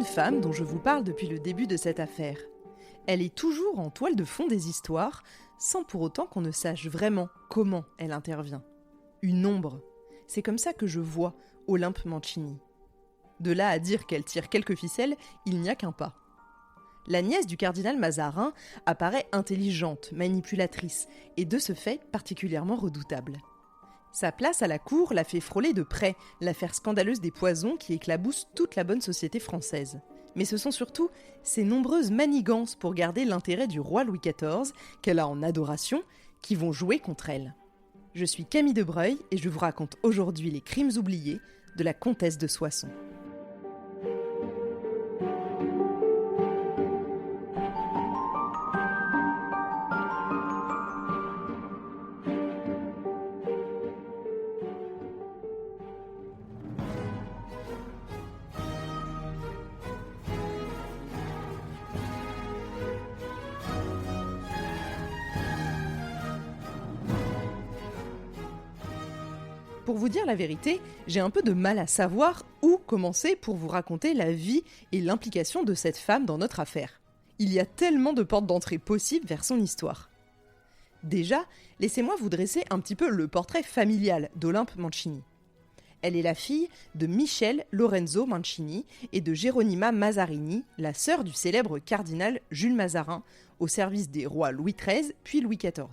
une femme dont je vous parle depuis le début de cette affaire. Elle est toujours en toile de fond des histoires, sans pour autant qu'on ne sache vraiment comment elle intervient. Une ombre. C'est comme ça que je vois Olympe Mancini. De là à dire qu'elle tire quelques ficelles, il n'y a qu'un pas. La nièce du cardinal Mazarin apparaît intelligente, manipulatrice, et de ce fait particulièrement redoutable. Sa place à la cour l'a fait frôler de près l'affaire scandaleuse des poisons qui éclabousse toute la bonne société française. Mais ce sont surtout ses nombreuses manigances pour garder l'intérêt du roi Louis XIV, qu'elle a en adoration, qui vont jouer contre elle. Je suis Camille Debreuil et je vous raconte aujourd'hui les crimes oubliés de la comtesse de Soissons. Pour vous dire la vérité, j'ai un peu de mal à savoir où commencer pour vous raconter la vie et l'implication de cette femme dans notre affaire. Il y a tellement de portes d'entrée possibles vers son histoire. Déjà, laissez-moi vous dresser un petit peu le portrait familial d'Olympe Mancini. Elle est la fille de Michel Lorenzo Mancini et de Geronima Mazarini, la sœur du célèbre cardinal Jules Mazarin, au service des rois Louis XIII puis Louis XIV.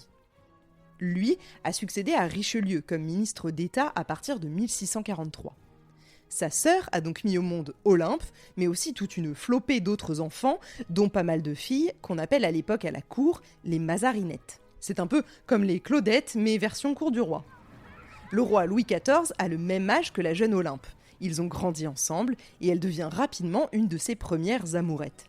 Lui a succédé à Richelieu comme ministre d'État à partir de 1643. Sa sœur a donc mis au monde Olympe, mais aussi toute une flopée d'autres enfants, dont pas mal de filles, qu'on appelle à l'époque à la cour les Mazarinettes. C'est un peu comme les Claudettes, mais version cour du roi. Le roi Louis XIV a le même âge que la jeune Olympe. Ils ont grandi ensemble et elle devient rapidement une de ses premières amourettes.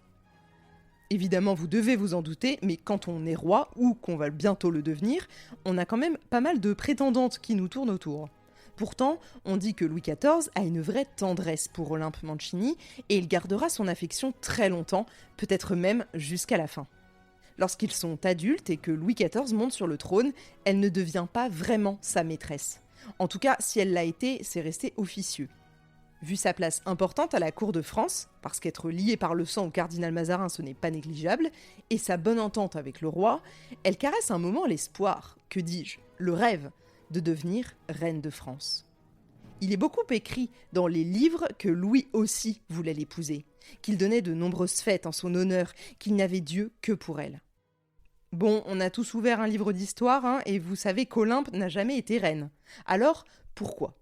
Évidemment, vous devez vous en douter, mais quand on est roi, ou qu'on va bientôt le devenir, on a quand même pas mal de prétendantes qui nous tournent autour. Pourtant, on dit que Louis XIV a une vraie tendresse pour Olympe Mancini, et il gardera son affection très longtemps, peut-être même jusqu'à la fin. Lorsqu'ils sont adultes et que Louis XIV monte sur le trône, elle ne devient pas vraiment sa maîtresse. En tout cas, si elle l'a été, c'est resté officieux. Vu sa place importante à la cour de France, parce qu'être liée par le sang au cardinal Mazarin ce n'est pas négligeable, et sa bonne entente avec le roi, elle caresse un moment l'espoir, que dis-je, le rêve, de devenir reine de France. Il est beaucoup écrit dans les livres que Louis aussi voulait l'épouser, qu'il donnait de nombreuses fêtes en son honneur, qu'il n'avait Dieu que pour elle. Bon, on a tous ouvert un livre d'histoire, et vous savez qu'Olympe n'a jamais été reine. Alors, pourquoi ?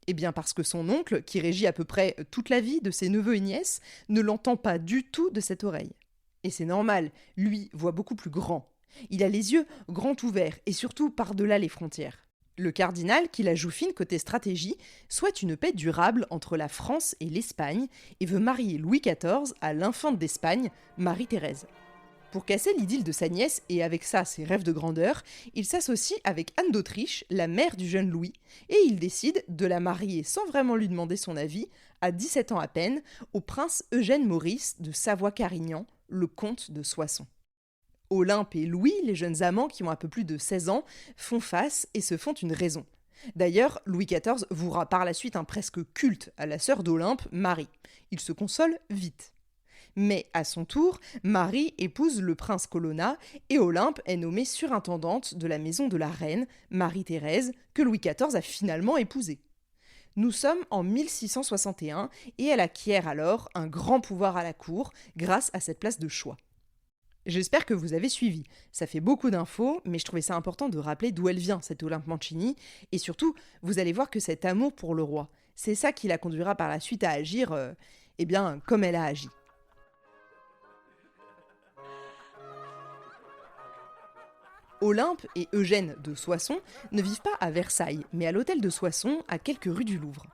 Eh bien parce que son oncle, qui régit à peu près toute la vie de ses neveux et nièces, ne l'entend pas du tout de cette oreille. Et c'est normal, lui voit beaucoup plus grand. Il a les yeux grands ouverts et surtout par-delà les frontières. Le cardinal, qui la joue fine côté stratégie, souhaite une paix durable entre la France et l'Espagne et veut marier Louis XIV à l'infante d'Espagne, Marie-Thérèse. Pour casser l'idylle de sa nièce et avec ça ses rêves de grandeur, il s'associe avec Anne d'Autriche, la mère du jeune Louis, et il décide de la marier sans vraiment lui demander son avis, à 17 ans à peine, au prince Eugène Maurice de Savoie-Carignan, le comte de Soissons. Olympe et Louis, les jeunes amants qui ont un peu plus de 16 ans, font face et se font une raison. D'ailleurs, Louis XIV vouera par la suite un presque culte à la sœur d'Olympe, Marie. Il se console vite. Mais à son tour, Marie épouse le prince Colonna et Olympe est nommée surintendante de la maison de la reine, Marie-Thérèse, que Louis XIV a finalement épousée. Nous sommes en 1661 et elle acquiert alors un grand pouvoir à la cour grâce à cette place de choix. J'espère que vous avez suivi. Ça fait beaucoup d'infos, mais je trouvais ça important de rappeler d'où elle vient, cette Olympe Mancini, et surtout, vous allez voir que cet amour pour le roi, c'est ça qui la conduira par la suite à agir, comme elle a agi. Olympe et Eugène de Soissons ne vivent pas à Versailles, mais à l'hôtel de Soissons, à quelques rues du Louvre.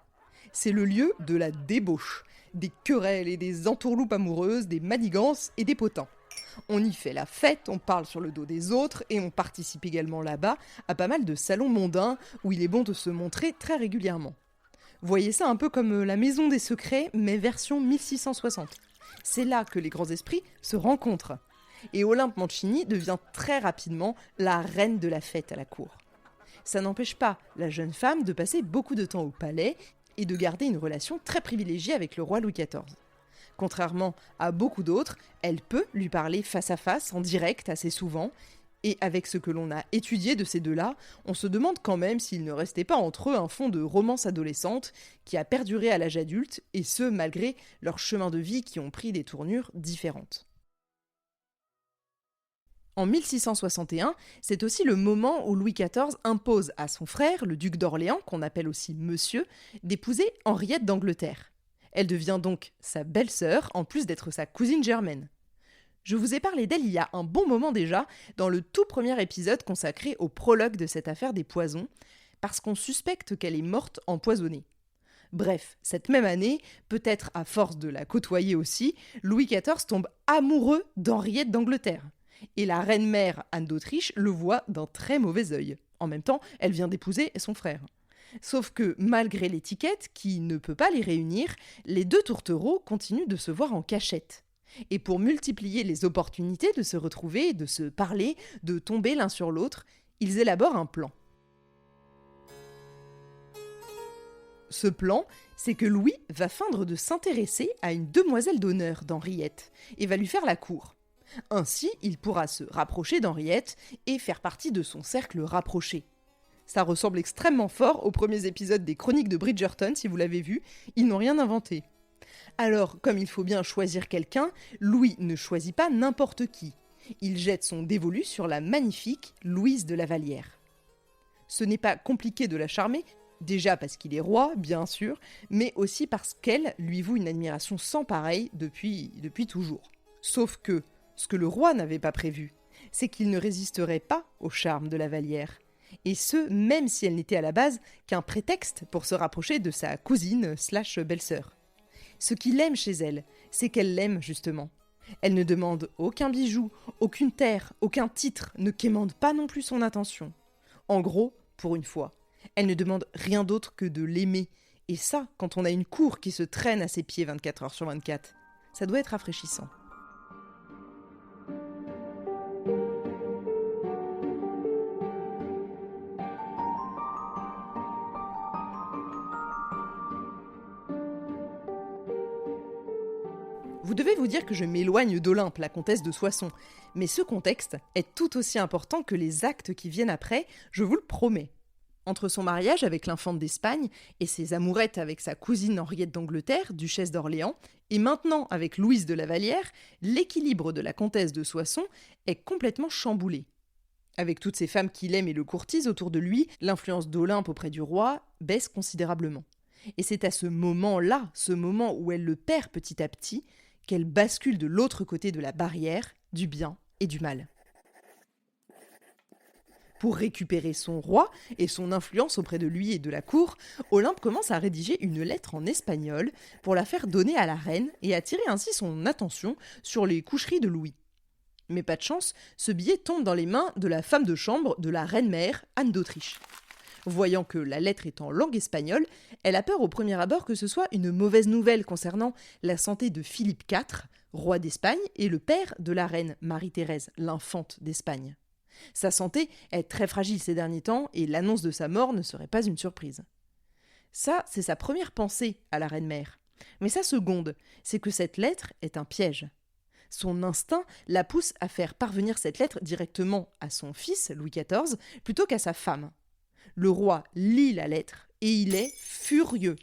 C'est le lieu de la débauche, des querelles et des entourloupes amoureuses, des manigances et des potins. On y fait la fête, on parle sur le dos des autres et on participe également là-bas à pas mal de salons mondains où il est bon de se montrer très régulièrement. Voyez ça un peu comme la maison des secrets, mais version 1660. C'est là que les grands esprits se rencontrent. Et Olympe Mancini devient très rapidement la reine de la fête à la cour. Ça n'empêche pas la jeune femme de passer beaucoup de temps au palais et de garder une relation très privilégiée avec le roi Louis XIV. Contrairement à beaucoup d'autres, elle peut lui parler face à face, en direct, assez souvent. Et avec ce que l'on a étudié de ces deux-là, on se demande quand même s'il ne restait pas entre eux un fond de romance adolescente qui a perduré à l'âge adulte, et ce malgré leurs chemins de vie qui ont pris des tournures différentes. En 1661, c'est aussi le moment où Louis XIV impose à son frère, le duc d'Orléans, qu'on appelle aussi Monsieur, d'épouser Henriette d'Angleterre. Elle devient donc sa belle-sœur, en plus d'être sa cousine germaine. Je vous ai parlé d'elle il y a un bon moment déjà, dans le tout premier épisode consacré au prologue de cette affaire des poisons, parce qu'on suspecte qu'elle est morte empoisonnée. Bref, cette même année, peut-être à force de la côtoyer aussi, Louis XIV tombe amoureux d'Henriette d'Angleterre. Et la reine-mère Anne d'Autriche le voit d'un très mauvais œil. En même temps, elle vient d'épouser son frère. Sauf que, malgré l'étiquette, qui ne peut pas les réunir, les deux tourtereaux continuent de se voir en cachette. Et pour multiplier les opportunités de se retrouver, de se parler, de tomber l'un sur l'autre, ils élaborent un plan. Ce plan, c'est que Louis va feindre de s'intéresser à une demoiselle d'honneur d'Henriette et va lui faire la cour. Ainsi, il pourra se rapprocher d'Henriette et faire partie de son cercle rapproché. Ça ressemble extrêmement fort aux premiers épisodes des Chroniques de Bridgerton, si vous l'avez vu, ils n'ont rien inventé. Alors, comme il faut bien choisir quelqu'un, Louis ne choisit pas n'importe qui. Il jette son dévolu sur la magnifique Louise de la Vallière. Ce n'est pas compliqué de la charmer, déjà parce qu'il est roi, bien sûr, mais aussi parce qu'elle lui voue une admiration sans pareille depuis toujours. Sauf que, ce que le roi n'avait pas prévu, c'est qu'il ne résisterait pas au charme de la Vallière. Et ce, même si elle n'était à la base qu'un prétexte pour se rapprocher de sa cousine / belle-sœur. Ce qu'il aime chez elle, c'est qu'elle l'aime justement. Elle ne demande aucun bijou, aucune terre, aucun titre, ne quémande pas non plus son attention. En gros, pour une fois, elle ne demande rien d'autre que de l'aimer. Et ça, quand on a une cour qui se traîne à ses pieds 24 heures sur 24, ça doit être rafraîchissant. Vous devez vous dire que je m'éloigne d'Olympe, la comtesse de Soissons, mais ce contexte est tout aussi important que les actes qui viennent après, je vous le promets. Entre son mariage avec l'infante d'Espagne et ses amourettes avec sa cousine Henriette d'Angleterre, duchesse d'Orléans, et maintenant avec Louise de la Vallière, l'équilibre de la comtesse de Soissons est complètement chamboulé. Avec toutes ces femmes qu'il aime et le courtisent autour de lui, l'influence d'Olympe auprès du roi baisse considérablement. Et c'est à ce moment-là, ce moment où elle le perd petit à petit, qu'elle bascule de l'autre côté de la barrière, du bien et du mal. Pour récupérer son roi et son influence auprès de lui et de la cour, Olympe commence à rédiger une lettre en espagnol pour la faire donner à la reine et attirer ainsi son attention sur les coucheries de Louis. Mais pas de chance, ce billet tombe dans les mains de la femme de chambre de la reine-mère, Anne d'Autriche. Voyant que la lettre est en langue espagnole, elle a peur au premier abord que ce soit une mauvaise nouvelle concernant la santé de Philippe IV, roi d'Espagne, et le père de la reine Marie-Thérèse, l'infante d'Espagne. Sa santé est très fragile ces derniers temps et l'annonce de sa mort ne serait pas une surprise. Ça, c'est sa première pensée à la reine-mère. Mais sa seconde, c'est que cette lettre est un piège. Son instinct la pousse à faire parvenir cette lettre directement à son fils, Louis XIV, plutôt qu'à sa femme. Le roi lit la lettre et il est furieux.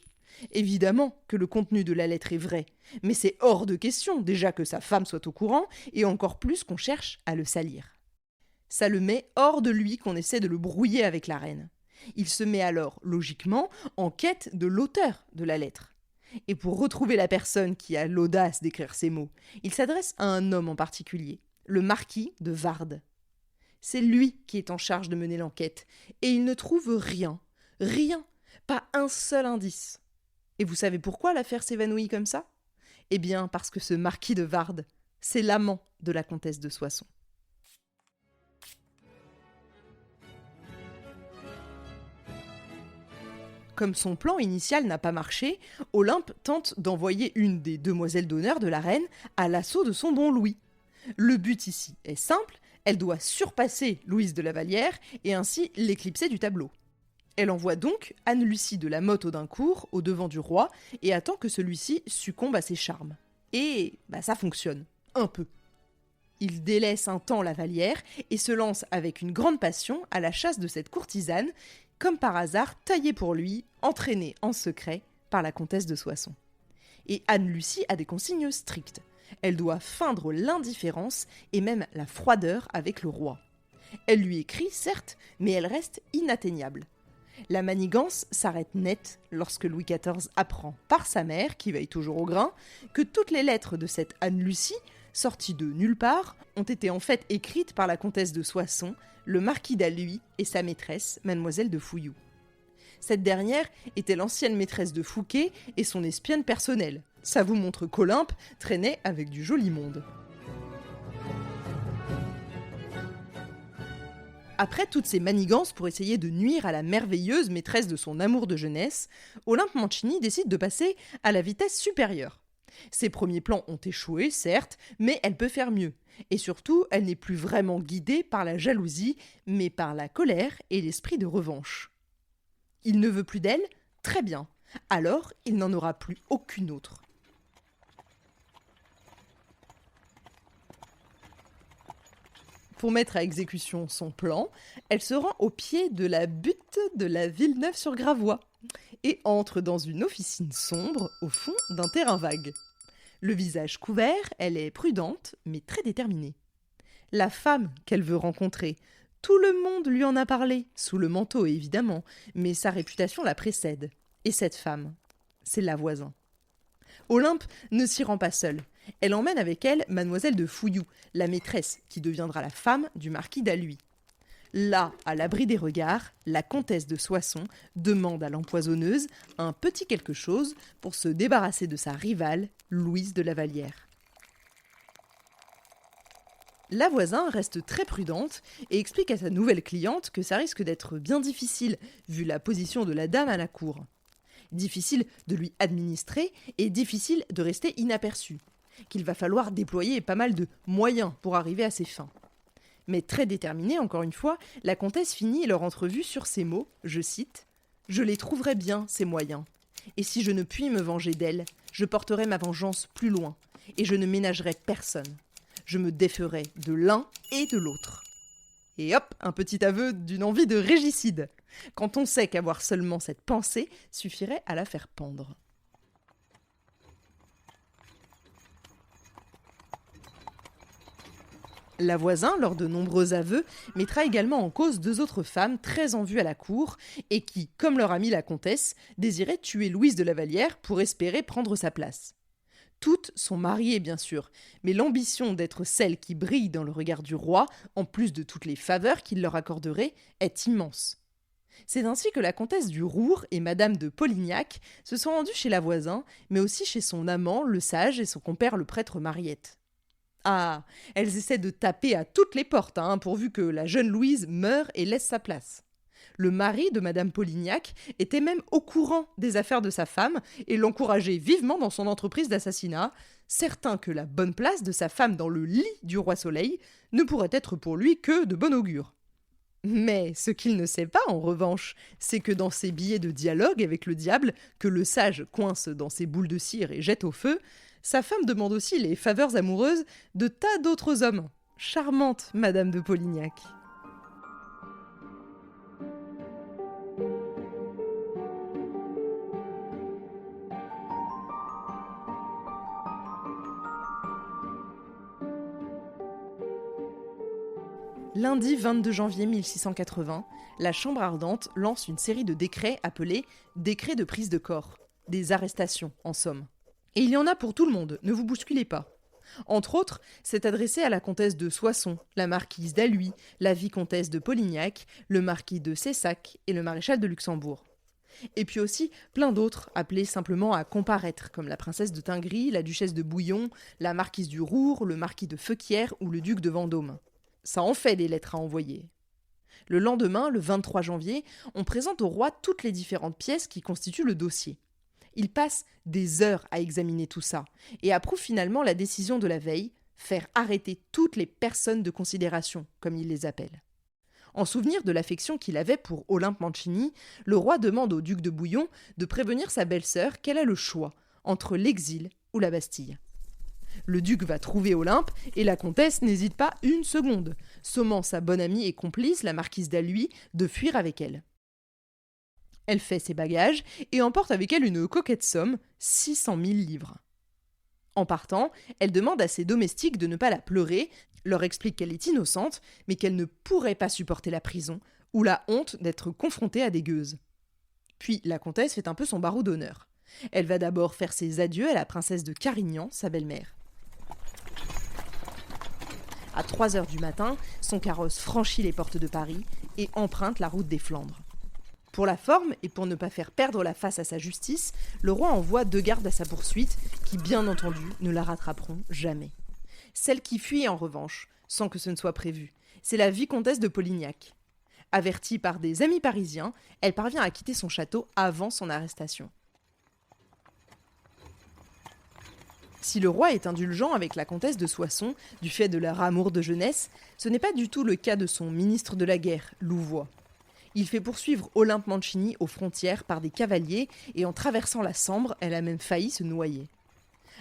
Évidemment que le contenu de la lettre est vrai, mais c'est hors de question déjà que sa femme soit au courant et encore plus qu'on cherche à le salir. Ça le met hors de lui qu'on essaie de le brouiller avec la reine. Il se met alors, logiquement, en quête de l'auteur de la lettre. Et pour retrouver la personne qui a l'audace d'écrire ces mots, il s'adresse à un homme en particulier, le marquis de Vardes. C'est lui qui est en charge de mener l'enquête, et il ne trouve rien, pas un seul indice. Et vous savez pourquoi l'affaire s'évanouit comme ça ? Eh bien, parce que ce marquis de Vardes, c'est l'amant de la comtesse de Soissons. Comme son plan initial n'a pas marché, Olympe tente d'envoyer une des demoiselles d'honneur de la reine à l'assaut de son don Louis. Le but ici est simple, elle doit surpasser Louise de la Vallière et ainsi l'éclipser du tableau. Elle envoie donc Anne-Lucie de la Motte-Audincourt au devant du roi et attend que celui-ci succombe à ses charmes. Et ça fonctionne, un peu. Il délaisse un temps la Vallière et se lance avec une grande passion à la chasse de cette courtisane, comme par hasard taillée pour lui, entraînée en secret par la comtesse de Soissons. Et Anne-Lucie a des consignes strictes. Elle doit feindre l'indifférence et même la froideur avec le roi. Elle lui écrit, certes, mais elle reste inatteignable. La manigance s'arrête net lorsque Louis XIV apprend par sa mère, qui veille toujours au grain, que toutes les lettres de cette Anne-Lucie, sorties de nulle part, ont été en fait écrites par la comtesse de Soissons, le marquis d'Alluy et sa maîtresse, mademoiselle de Fouilloux. Cette dernière était l'ancienne maîtresse de Fouquet et son espionne personnelle. Ça vous montre qu'Olympe traînait avec du joli monde. Après toutes ces manigances pour essayer de nuire à la merveilleuse maîtresse de son amour de jeunesse, Olympe Mancini décide de passer à la vitesse supérieure. Ses premiers plans ont échoué, certes, mais elle peut faire mieux. Et surtout, elle n'est plus vraiment guidée par la jalousie, mais par la colère et l'esprit de revanche. Il ne veut plus d'elle ? Très bien. Alors, il n'en aura plus aucune autre. Pour mettre à exécution son plan, elle se rend au pied de la butte de la Villeneuve-sur-Gravois et entre dans une officine sombre au fond d'un terrain vague. Le visage couvert, elle est prudente, mais très déterminée. La femme qu'elle veut rencontrer, tout le monde lui en a parlé, sous le manteau évidemment, mais sa réputation la précède. Et cette femme, c'est la voisin. Olympe ne s'y rend pas seule. Elle emmène avec elle mademoiselle de Fouilloux, la maîtresse qui deviendra la femme du marquis d'Alluy. Là, à l'abri des regards, la comtesse de Soissons demande à l'empoisonneuse un petit quelque chose pour se débarrasser de sa rivale, Louise de la Vallière. La voisine reste très prudente et explique à sa nouvelle cliente que ça risque d'être bien difficile vu la position de la dame à la cour. Difficile de lui administrer et difficile de rester inaperçu, qu'il va falloir déployer pas mal de moyens pour arriver à ses fins. Mais très déterminée, encore une fois, la comtesse finit leur entrevue sur ces mots, je cite « Je les trouverai bien, ces moyens. Et si je ne puis me venger d'elles, je porterai ma vengeance plus loin, et je ne ménagerai personne. Je me déferai de l'un et de l'autre. » Et hop, un petit aveu d'une envie de régicide, quand on sait qu'avoir seulement cette pensée suffirait à la faire pendre. La voisine, lors de nombreux aveux, mettra également en cause 2 autres femmes très en vue à la cour et qui, comme leur amie la comtesse, désiraient tuer Louise de la Vallière pour espérer prendre sa place. Toutes sont mariées bien sûr, mais l'ambition d'être celle qui brille dans le regard du roi, en plus de toutes les faveurs qu'il leur accorderait, est immense. C'est ainsi que la comtesse du Roure et madame de Polignac se sont rendues chez la voisine, mais aussi chez son amant, le sage, et son compère, le prêtre Mariette. Ah, elles essaient de taper à toutes les portes, pourvu que la jeune Louise meure et laisse sa place. Le mari de madame Polignac était même au courant des affaires de sa femme et l'encourageait vivement dans son entreprise d'assassinat, certain que la bonne place de sa femme dans le lit du roi Soleil ne pourrait être pour lui que de bon augure. Mais ce qu'il ne sait pas, en revanche, c'est que dans ses billets de dialogue avec le diable, que le sage coince dans ses boules de cire et jette au feu, sa femme demande aussi les faveurs amoureuses de tas d'autres hommes. Charmante madame de Polignac. Lundi 22 janvier 1680, la Chambre ardente lance une série de décrets appelés « décrets de prise de corps », des arrestations en somme. Et il y en a pour tout le monde, ne vous bousculez pas. Entre autres, c'est adressé à la comtesse de Soissons, la marquise d'Alluy, la vicomtesse de Polignac, le marquis de Cessac et le maréchal de Luxembourg. Et puis aussi plein d'autres appelés simplement à comparaître, comme la princesse de Tingry, la duchesse de Bouillon, la marquise du Roure, le marquis de Feuquières ou le duc de Vendôme. Ça en fait des lettres à envoyer. Le lendemain, le 23 janvier, on présente au roi toutes les différentes pièces qui constituent le dossier. Il passe des heures à examiner tout ça et approuve finalement la décision de la veille, faire arrêter toutes les personnes de considération, comme il les appelle. En souvenir de l'affection qu'il avait pour Olympe Mancini, le roi demande au duc de Bouillon de prévenir sa belle-sœur qu'elle a le choix entre l'exil ou la Bastille. Le duc va trouver Olympe et la comtesse n'hésite pas une seconde, sommant sa bonne amie et complice, la marquise d'Alluy, de fuir avec elle. Elle fait ses bagages et emporte avec elle une coquette somme, 600 000 livres. En partant, elle demande à ses domestiques de ne pas la pleurer, leur explique qu'elle est innocente, mais qu'elle ne pourrait pas supporter la prison ou la honte d'être confrontée à des gueuses. Puis la comtesse fait un peu son barreau d'honneur. Elle va d'abord faire ses adieux à la princesse de Carignan, sa belle-mère. À 3 heures du matin, son carrosse franchit les portes de Paris et emprunte la route des Flandres. Pour la forme, et pour ne pas faire perdre la face à sa justice, le roi envoie 2 gardes à sa poursuite, qui bien entendu ne la rattraperont jamais. Celle qui fuit en revanche, sans que ce ne soit prévu, c'est la vicomtesse de Polignac. Avertie par des amis parisiens, elle parvient à quitter son château avant son arrestation. Si le roi est indulgent avec la comtesse de Soissons, du fait de leur amour de jeunesse, ce n'est pas du tout le cas de son ministre de la guerre, Louvois. Il fait poursuivre Olympe Mancini aux frontières par des cavaliers et en traversant la Sambre, elle a même failli se noyer.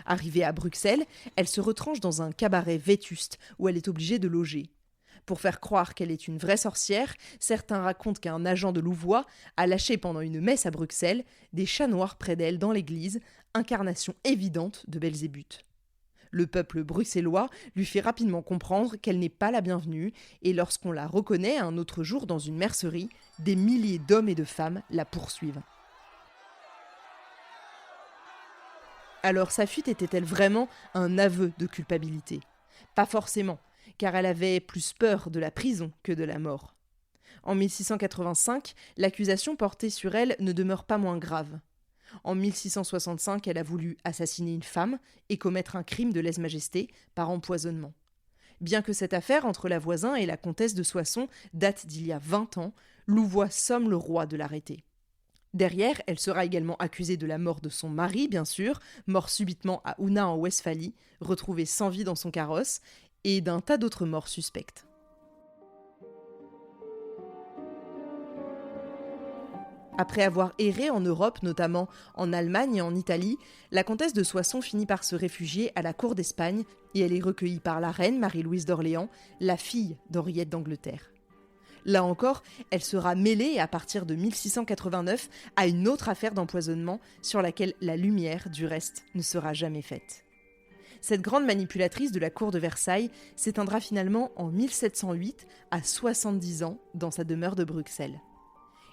Arrivée à Bruxelles, elle se retranche dans un cabaret vétuste où elle est obligée de loger. Pour faire croire qu'elle est une vraie sorcière, certains racontent qu'un agent de Louvois a lâché pendant une messe à Bruxelles des chats noirs près d'elle dans l'église, incarnation évidente de Belzébuth. Le peuple bruxellois lui fait rapidement comprendre qu'elle n'est pas la bienvenue et lorsqu'on la reconnaît un autre jour dans une mercerie, des milliers d'hommes et de femmes la poursuivent. Alors sa fuite était-elle vraiment un aveu de culpabilité ? Pas forcément, car elle avait plus peur de la prison que de la mort. En 1685, l'accusation portée sur elle ne demeure pas moins grave. En 1665, elle a voulu assassiner une femme et commettre un crime de lèse-majesté par empoisonnement. Bien que cette affaire entre la voisin et la comtesse de Soissons date d'il y a 20 ans, Louvois somme le roi de l'arrêter. Derrière, elle sera également accusée de la mort de son mari, bien sûr, mort subitement à Unna en Westphalie, retrouvé sans vie dans son carrosse, et d'un tas d'autres morts suspectes. Après avoir erré en Europe, notamment en Allemagne et en Italie, la comtesse de Soissons finit par se réfugier à la cour d'Espagne et elle est recueillie par la reine Marie-Louise d'Orléans, la fille d'Henriette d'Angleterre. Là encore, elle sera mêlée à partir de 1689 à une autre affaire d'empoisonnement sur laquelle la lumière, du reste, ne sera jamais faite. Cette grande manipulatrice de la cour de Versailles s'éteindra finalement en 1708 à 70 ans dans sa demeure de Bruxelles.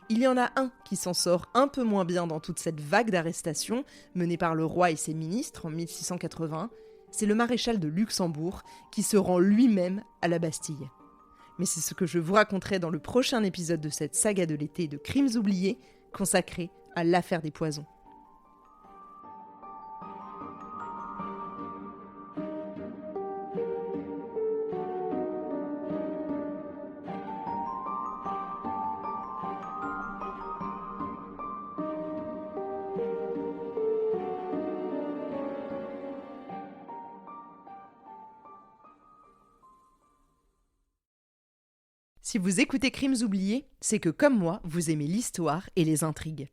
Il y en a un qui s'en sort un peu moins bien dans toute cette vague d'arrestations menée par le roi et ses ministres en 1680, c'est le maréchal de Luxembourg qui se rend lui-même à la Bastille. Mais c'est ce que je vous raconterai dans le prochain épisode de cette saga de l'été de Crimes oubliés consacrée à l'affaire des poisons. Si vous écoutez Crimes oubliés, c'est que comme moi, vous aimez l'histoire et les intrigues.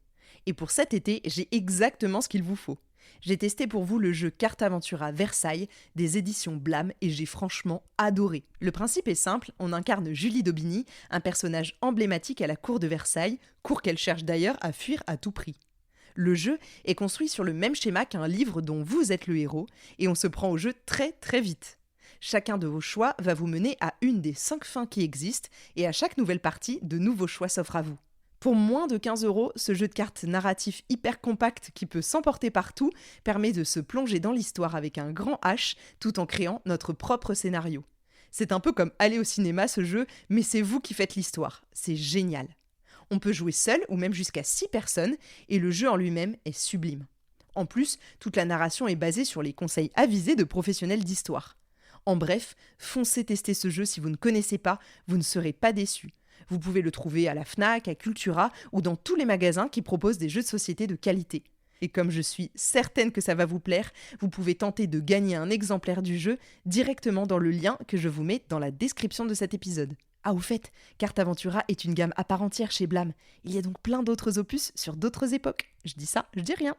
Et pour cet été, j'ai exactement ce qu'il vous faut. J'ai testé pour vous le jeu Carte Aventura Versailles des éditions Blam et j'ai franchement adoré. Le principe est simple, on incarne Julie d'Aubigny, un personnage emblématique à la cour de Versailles, cour qu'elle cherche d'ailleurs à fuir à tout prix. Le jeu est construit sur le même schéma qu'un livre dont vous êtes le héros et on se prend au jeu très très vite. Chacun de vos choix va vous mener à une des 5 fins qui existent et à chaque nouvelle partie, de nouveaux choix s'offrent à vous. Pour moins de 15 €, ce jeu de cartes narratif hyper compact qui peut s'emporter partout permet de se plonger dans l'histoire avec un grand H tout en créant notre propre scénario. C'est un peu comme aller au cinéma ce jeu, mais c'est vous qui faites l'histoire. C'est génial. On peut jouer seul ou même jusqu'à 6 personnes et le jeu en lui-même est sublime. En plus, toute la narration est basée sur les conseils avisés de professionnels d'histoire. En bref, foncez tester ce jeu si vous ne connaissez pas, vous ne serez pas déçus. Vous pouvez le trouver à la Fnac, à Cultura ou dans tous les magasins qui proposent des jeux de société de qualité. Et comme je suis certaine que ça va vous plaire, vous pouvez tenter de gagner un exemplaire du jeu directement dans le lien que je vous mets dans la description de cet épisode. Ah au fait, Carte Aventura est une gamme à part entière chez Blam. Il y a donc plein d'autres opus sur d'autres époques. Je dis ça, je dis rien.